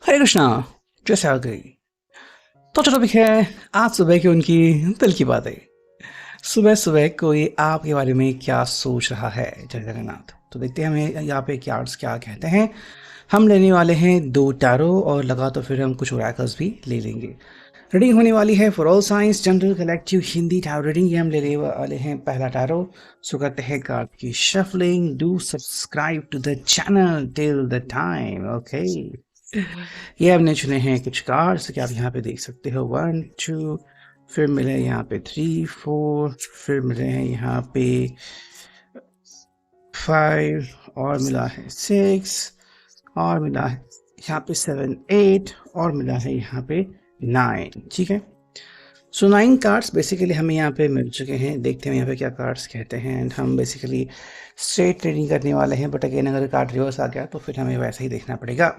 हरे कृष्णा। जैसे आ गई तो टॉपिक है आज सुबह की उनकी दिल की बातें। सुबह सुबह कोई आपके बारे में क्या सोच रहा है? जय जगन्नाथ। तो देखते हैं हमें यहाँ पे कार्ड्स क्या कहते हैं। हम लेने वाले हैं दो टैरो और लगा तो फिर हम कुछ ओरेकल्स भी ले लेंगे। रीडिंग होने वाली है for all science general collective Hindi tarot reading. ये हम लेने वाले हैं पहला टैरो। सो करते हैं कार्ड की shuffling. Do subscribe to the channel till the time. Okay, ये हमने चुने हैं कुछ कार्ड्स कि आप यहाँ पे देख सकते हो। 1 2, फिर मिले यहाँ पे 3 4, फिर मिले हैं यहाँ पे 5, और मिला है 6, और मिला है यहाँ पे 7 8, और मिला है यहाँ पे 9। ठीक है, सो 9 कार्ड्स बेसिकली हमें यहाँ पे मिल चुके हैं। देखते हैं यहाँ पे क्या कार्ड्स कहते हैं एंड हम बेसिकली स्ट्रेट ट्रेडिंग करने वाले हैं। बट अगेन अगर कार्ड रिवर्स आ गया तो फिर हमें वैसा ही देखना पड़ेगा।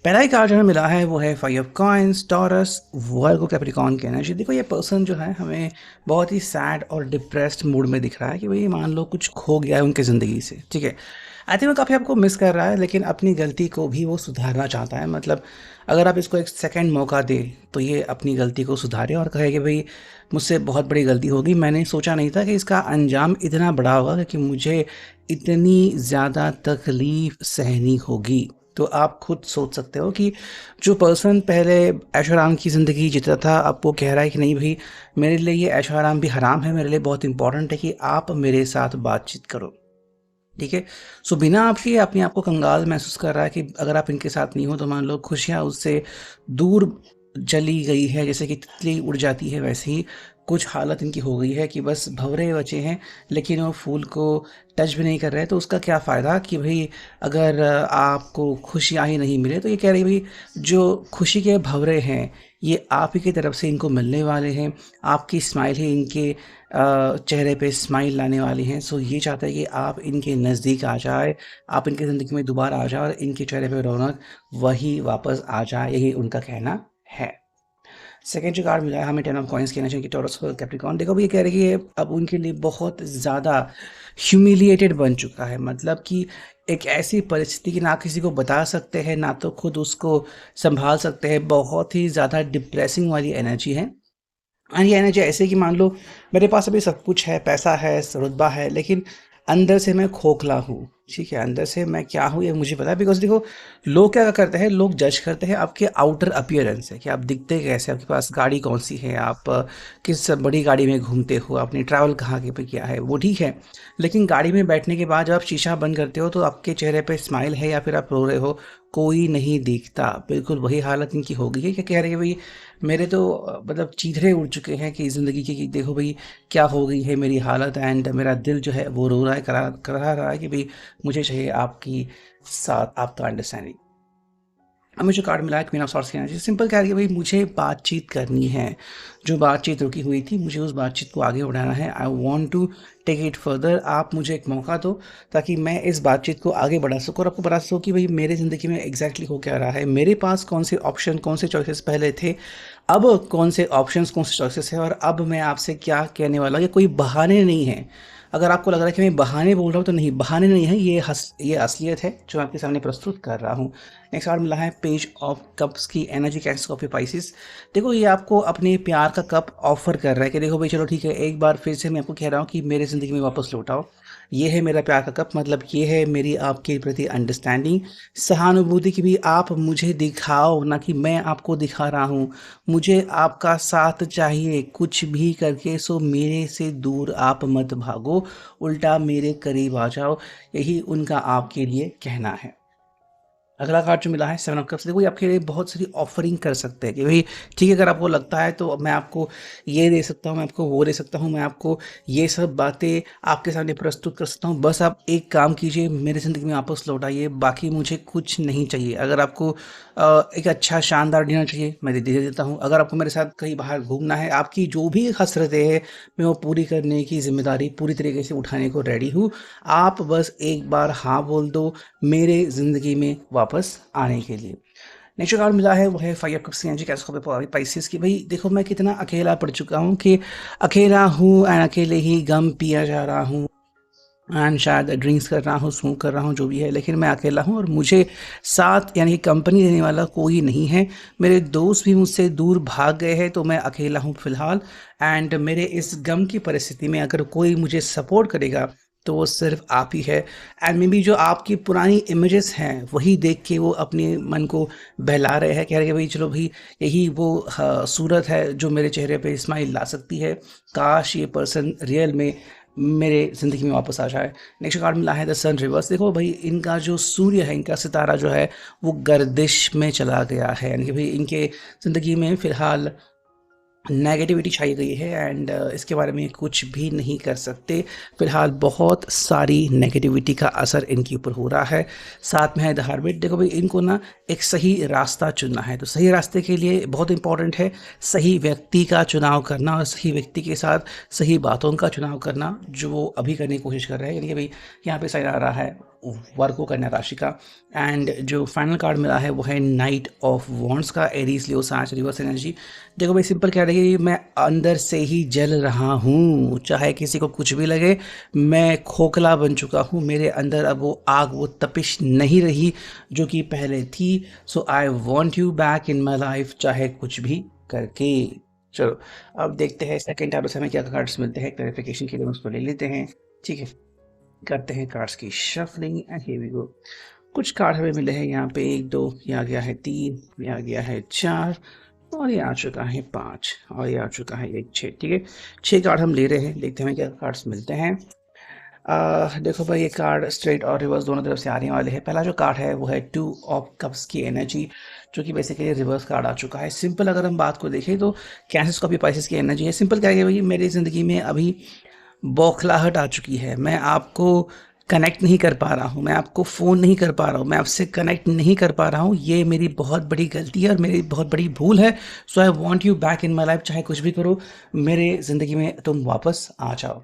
पहला ही कार्ड जो हमें मिला है वो है 5 of coins, taurus, Virgo, Capricorn की एनर्जी। देखो ये पर्सन जो है हमें बहुत ही सैड और डिप्रेस्ड मूड में दिख रहा है कि भाई मान लो कुछ खो गया है उनकी ज़िंदगी से। ठीक है, आई थिंक वो काफ़ी आपको मिस कर रहा है लेकिन अपनी गलती को भी वो सुधारना चाहता है। मतलब अगर आप इसको एक सेकंड मौका दे तो ये अपनी गलती को सुधारे और कहे कि भाई मुझसे बहुत बड़ी गलती होगी, मैंने सोचा नहीं था कि इसका अंजाम इतना बड़ा होगा कि मुझे इतनी ज़्यादा तकलीफ सहनी होगी। तो आप खुद सोच सकते हो कि जो पर्सन पहले ऐशो आराम की ज़िंदगी जीता था अब वो कह रहा है कि नहीं भाई मेरे लिए ये ऐशो आराम भी हराम है, मेरे लिए बहुत इंपॉर्टेंट है कि आप मेरे साथ बातचीत करो। ठीक है, सो बिना आपके अपने आप को कंगाल महसूस कर रहा है कि अगर आप इनके साथ नहीं हो तो मान लो खुशियाँ उससे दूर चली गई है। जैसे कि तितली उड़ जाती है वैसे ही कुछ हालत इनकी हो गई है कि बस भंवरे बचे हैं लेकिन वो फूल को टच भी नहीं कर रहे। तो उसका क्या फ़ायदा कि भाई अगर आपको खुशियाँ ही नहीं मिले। तो ये कह रही भाई जो खुशी के भंवरे हैं ये आप ही की तरफ से इनको मिलने वाले हैं। आपकी स्माइल ही इनके चेहरे पे स्माइल लाने वाली हैं। सो ये चाहता है कि आप इनके नज़दीक आ जाए, आप इनकी ज़िंदगी में दोबारा आ जाए और इनके चेहरे पे रौनक वही वापस आ जाए, यही उनका कहना है। सेकंड जो कार्ड मिला है हमें 10 ऑफ कॉइंस कहना चाहिए कि टॉरस और कैप्रिकॉर्न। देखो ये कह रहे हैं कि ये अब उनके लिए बहुत ज़्यादा ह्यूमिलिएटेड बन चुका है। मतलब कि एक ऐसी परिस्थिति कि ना किसी को बता सकते हैं ना तो खुद उसको संभाल सकते हैं। बहुत ही ज़्यादा डिप्रेसिंग वाली एनर्जी है। हाँ, ये एनर्जी ऐसे कि मान लो मेरे पास अभी सब कुछ है, पैसा है, रुतबा है, लेकिन अंदर से मैं खोखला हूँ। ठीक है, अंदर से मैं क्या हूँ ये मुझे पता है। बिकॉज देखो लोग क्या करते हैं, लोग जज करते हैं आपके आउटर अपीयरेंस से कि आप दिखते कैसे, आपके पास गाड़ी कौन सी है, आप किस बड़ी गाड़ी में घूमते हो, आपने ट्रैवल कहाँ के पे किया है, वो ठीक है। लेकिन गाड़ी में बैठने के बाद जब आप शीशा बंद करते हो तो आपके चेहरे पे स्माइल है या फिर आप रो रहे हो, कोई नहीं दिखता। बिल्कुल वही हालत इनकी हो गई है कि कह रहे हैं भाई मेरे तो मतलब चीथड़े उड़ चुके हैं कि ज़िंदगी की कि देखो भाई क्या हो गई है मेरी हालत। एंड मेरा दिल जो है वो रो रहा है, करा रहा है कि भाई मुझे चाहिए आपकी साथ आपका अंडरस्टैंडिंग। हमें जो कार्ड मिला है क्वीन ऑफ सॉर्ड्स की एनर्जी सिंपल कह रही है भाई मुझे बातचीत करनी है। जो बातचीत रुकी हुई थी मुझे उस बातचीत को आगे बढ़ाना है। I want to take it further. आप मुझे एक मौका दो ताकि मैं इस बातचीत को आगे बढ़ा सकूँ और आपको बता सकूँ कि भाई मेरे ज़िंदगी में एग्जैक्टली हो क्या रहा है, मेरे पास कौन से ऑप्शन कौन से चॉइसेस पहले थे, अब कौन से ऑप्शंस कौन से चॉइसेस है, और अब मैं आपसे क्या कहने वाला हूँ। ये कोई बहाने नहीं है। अगर आपको लग रहा है कि मैं बहाने बोल रहा हूँ तो नहीं, बहाने नहीं है, ये असलियत है जो मैं आपके सामने प्रस्तुत कर रहा हूँ। नेक्स्ट कार्ड मिला है पेज ऑफ कप्स की एनर्जी, कैंसर ऑफ पाइसिस। देखो ये आपको अपने प्यार का कप ऑफर कर रहा है कि देखो भाई चलो ठीक है, एक बार फिर से मैं आपको कह रहा हूँ कि मेरे ज़िंदगी में वापस लौटाओ। ये है मेरा प्यार का कप, मतलब ये है मेरी आपके प्रति अंडरस्टैंडिंग, सहानुभूति की भी आप मुझे दिखाओ ना कि मैं आपको दिखा रहा हूँ। मुझे आपका साथ चाहिए कुछ भी करके। सो मेरे से दूर आप मत भागो, उल्टा मेरे करीब आ जाओ, यही उनका आपके लिए कहना है। अगला कार्ड जो मिला है 7 ऑफ कप्स। देखो ये आपके लिए बहुत सारी ऑफरिंग कर सकते हैं कि भाई ठीक है, अगर आपको लगता है तो मैं आपको ये दे सकता हूँ, मैं आपको वो दे सकता हूँ, मैं आपको ये सब बातें आपके सामने प्रस्तुत कर सकता हूँ। बस आप एक काम कीजिए, मेरी ज़िंदगी में वापस लौट आइए, बाकी मुझे कुछ नहीं चाहिए। अगर आपको एक अच्छा शानदार डिनर चाहिए मैं दे देता हूँ। अगर आपको मेरे साथ कहीं बाहर घूमना है, आपकी जो भी हसरतें हैं मैं वो पूरी करने की जिम्मेदारी पूरी तरीके से उठाने को रेडी हूँ। आप बस एक बार हाँ बोल दो मेरे ज़िंदगी में वापस आने के लिए। नेक्स्ट कार्ड मिला है वो है 5 ऑफ कप्स एनर्जी, कैसे पाइसेस की। भाई देखो मैं कितना अकेला पड़ चुका हूँ कि अकेला हूँ एंड अकेले ही गम पिया जा रहा हूँ। एंड शायद ड्रिंक्स कर रहा हूँ, स्मोक कर रहा हूँ, जो भी है, लेकिन मैं अकेला हूँ और मुझे साथ यानी कंपनी देने वाला कोई नहीं है। मेरे दोस्त भी मुझसे दूर भाग गए हैं, तो मैं अकेला हूँ फ़िलहाल। एंड मेरे इस गम की परिस्थिति में अगर कोई मुझे सपोर्ट करेगा, तो वो सिर्फ़ आप ही है। एंड मे बी जो आपकी पुरानी इमेजेस हैं, वही देख के वो अपने मन को बहला रहे हैं, कह रहे हैं कि भई चलो भई, यही वो सूरत है जो मेरे चेहरे पे स्माइल ला सकती है। काश ये पर्सन रियल में मेरे ज़िंदगी में वापस आ जाए। नेक्स्ट कार्ड मिला है द सन रिवर्स। देखो भाई, इनका जो सूर्य है, इनका सितारा जो है, वो गर्दिश में चला गया है, यानी कि भाई इनके ज़िंदगी में फ़िलहाल नेगेटिविटी छाई गई है। एंड इसके बारे में कुछ भी नहीं कर सकते। फ़िलहाल बहुत सारी नेगेटिविटी का असर इनके ऊपर हो रहा है। साथ में है द हर्मिट। देखो भाई, इनको ना एक सही रास्ता चुनना है, तो सही रास्ते के लिए बहुत इंपॉर्टेंट है सही व्यक्ति का चुनाव करना और सही व्यक्ति के साथ सही बातों का चुनाव करना, जो वो अभी करने की कोशिश कर रहे हैं। यानी कि भाई यहाँ पे साइन आ रहा है वर्क को कन्या राशि का। एंड जो फाइनल कार्ड मिला है वो है नाइट ऑफ वॉन्ड्स का, एरीज लियो साँच रिवर्स एनर्जी। देखो भाई, सिंपल कह रही है, मैं अंदर से ही जल रहा हूँ, चाहे किसी को कुछ भी लगे। मैं खोखला बन चुका हूँ, मेरे अंदर अब वो आग, वो तपिश नहीं रही जो कि पहले थी। So I want you back in my life, चाहे कुछ भी करके। चलो, अब देखते हैं सेकेंड टैरो से हमें क्या कार्ड्स मिलते हैं। क्लैरिफिकेशन के लिए हम उसको ले लेते हैं। ठीक है, करते हैं कार्ड्स की shuffling and here we go. कुछ कार्ड हमें मिले हैं यहाँ पे, 1 2, ये आ गया है 3, ये आ गया है 4, और ये आ चुका है 5, और ये आ चुका है एक 6। ठीक है, 6 कार्ड हम ले रहे हैं, देखते हैं क्या कार्ड्स मिलते हैं। देखो भाई, ये कार्ड स्ट्रेट और रिवर्स दोनों तरफ से आने वाले हैं। पहला जो कार्ड है वो है 2 ऑफ कप्स की एनर्जी, जो कि बेसिकली रिवर्स कार्ड आ चुका है। सिंपल अगर हम बात को देखें तो कैंसर कॉपी पाइसेस की एनर्जी है। सिंपल क्या है भाई, मेरी ज़िंदगी में अभी बौखलाहट आ चुकी है। मैं आपको कनेक्ट नहीं कर पा रहा हूँ, मैं आपको फ़ोन नहीं कर पा रहा हूँ, मैं आपसे कनेक्ट नहीं कर पा रहा हूँ। ये मेरी बहुत बड़ी गलती है और मेरी बहुत बड़ी भूल है। So I want you back in my life, चाहे कुछ भी करो, मेरे ज़िंदगी में तुम वापस आ जाओ।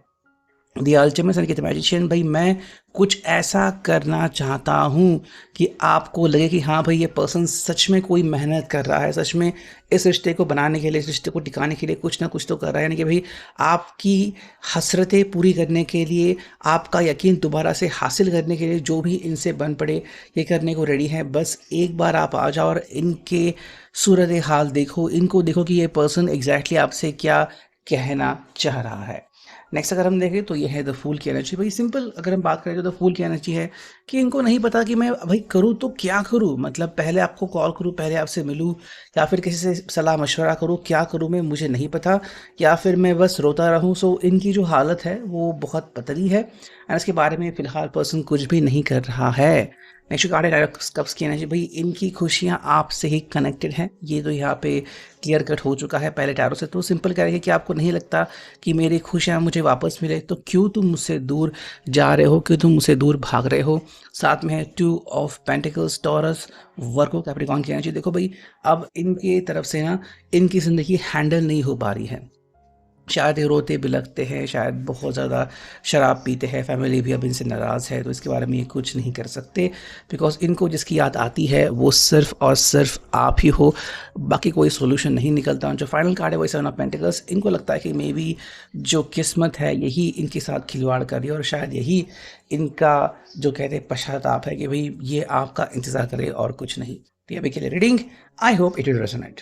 The ultimate sun magician. भाई, मैं कुछ ऐसा करना चाहता हूँ कि आपको लगे कि हाँ भाई, ये पर्सन सच में कोई मेहनत कर रहा है, सच में इस रिश्ते को बनाने के लिए, इस रिश्ते को टिकाने के लिए कुछ ना कुछ तो कर रहा है। यानी कि भाई, आपकी हसरतें पूरी करने के लिए, आपका यकीन दोबारा से हासिल करने के लिए, जो भी इनसे बन पड़े, ये करने को रेडी है। बस एक बार आप आ जाओ और इनके सूरत हाल देखो, इनको देखो कि ये पर्सन एग्जैक्टली आपसे क्या कहना चाह रहा है। नेक्स्ट अगर हम देखें तो ये है द फूल की एनर्जी। भाई, सिंपल अगर हम बात करें तो द फूल की एनर्जी है कि इनको नहीं पता कि मैं भाई करूँ तो क्या करूँ। मतलब पहले आपको कॉल करूँ, पहले आपसे मिलूँ, या फिर किसी से सलाह मशवरा करूँ, क्या करूँ मैं, मुझे नहीं पता, या फिर मैं बस रोता रहूँ। सो इनकी जो हालत है वो बहुत पतली है, एंड इसके बारे में फ़िलहाल पर्सन कुछ भी नहीं कर रहा है। नेक्स्ट कार्ड है डायरेक्ट कप्स की एनर्जी। भाई, इनकी खुशियाँ आपसे ही कनेक्टेड हैं, ये तो यहाँ पे क्लियर कट हो चुका है पहले टैरो से। तो सिंपल कह रहे हैं कि आपको नहीं लगता कि मेरी खुशियाँ मुझे वापस मिले, तो क्यों तुम मुझसे दूर जा रहे हो, क्यों तुम मुझसे दूर भाग रहे हो। साथ में है 2 of pentacles, taurus, Virgo, Capricorn की एनर्जी। देखो भाई, अब इनकी तरफ से ना इनकी ज़िंदगी हैंडल नहीं हो पा रही है। शायद ये रोते बिलखते हैं, शायद बहुत ज़्यादा शराब पीते हैं, फैमिली भी अब इनसे नाराज़ है, तो इसके बारे में ये कुछ नहीं कर सकते, बिकॉज इनको जिसकी याद आती है वो सिर्फ और सिर्फ आप ही हो। बाकी कोई सोल्यूशन नहीं निकलता। जो फाइनल कार्ड है वो 7 ऑफ पेंटिकल्स। इनको लगता है कि मे बी जो किस्मत है यही इनके साथ खिलवाड़ कर रही है, और शायद यही इनका जो कहते हैं पश्चाताप है कि भाई ये आपका इंतज़ार करे और कुछ नहीं। तो ये अभी के लिए reading, I hope it will resonate.